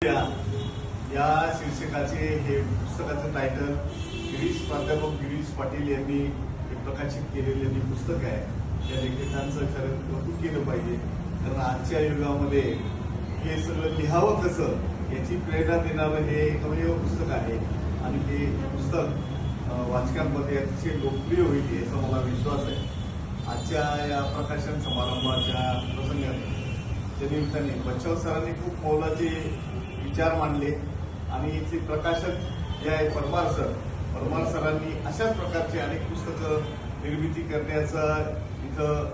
या शीर्षकाचे हे पुस्तकाचं टायटल प्राध्यापक गिरीश पाटील यांनी प्रकाशित केलेले पुस्तक आहे. या लेखकांचं खरं कौतुक केलं पाहिजे, कारण आजच्या युगामध्ये हे सगळं लिहावं कसं याची प्रेरणा देणारं हे एकमेव पुस्तक आहे आणि हे पुस्तक वाचकांमध्ये अतिशय लोकप्रिय होईल याचा मला विश्वास आहे. आजच्या या प्रकाशन समारंभाच्या प्रसंगाने त्या निमित्ताने बच्चाव सरांनी खूप मौलाचे विचार मांडले आणि इथले प्रकाशक जे आहे परमार सरांनी अशाच प्रकारचे अनेक पुस्तकं निर्मिती करण्याचा इथं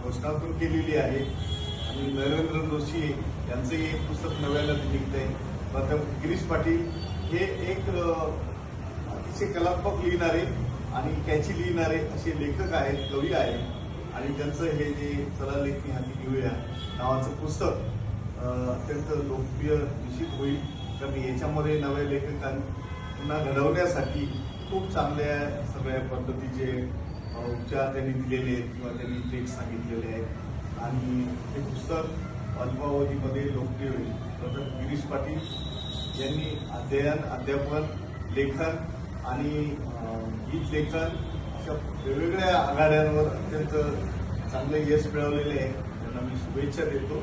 घोषणा पण केलेली आहे. आणि नरेंद्र जोशी यांचंही एक पुस्तक नव्यानं निघतंय. प्राध्यापक गिरीश पाटील हे एक अतिशय कलात्मक लिहिणारे आणि कॅची लिहिणारे असे लेखक आहेत, कवी आहेत. आणि त्यांचं हे जे चला लेखणी हाती घेऊया नावाचं पुस्तक अत्यंत लोकप्रिय निश्चित होईल, कारण याच्यामध्ये नव्या लेखकांना घडवण्यासाठी खूप चांगल्या सगळ्या पद्धतीचे उपचार त्यांनी दिलेले आहेत किंवा त्यांनी टेक्स्ट सांगितलेले आहेत आणि हे पुस्तक अल्पावधीमध्ये लोकप्रिय होईल. प्राध्यापक गिरीश पाटील यांनी अध्ययन, अध्यापन, लेखन आणि गीत लेखन अशा वेगवेगळ्या आघाड्यांवर अत्यंत चांगले यश मिळवलेले आहे. त्यांना मी शुभेच्छा देतो.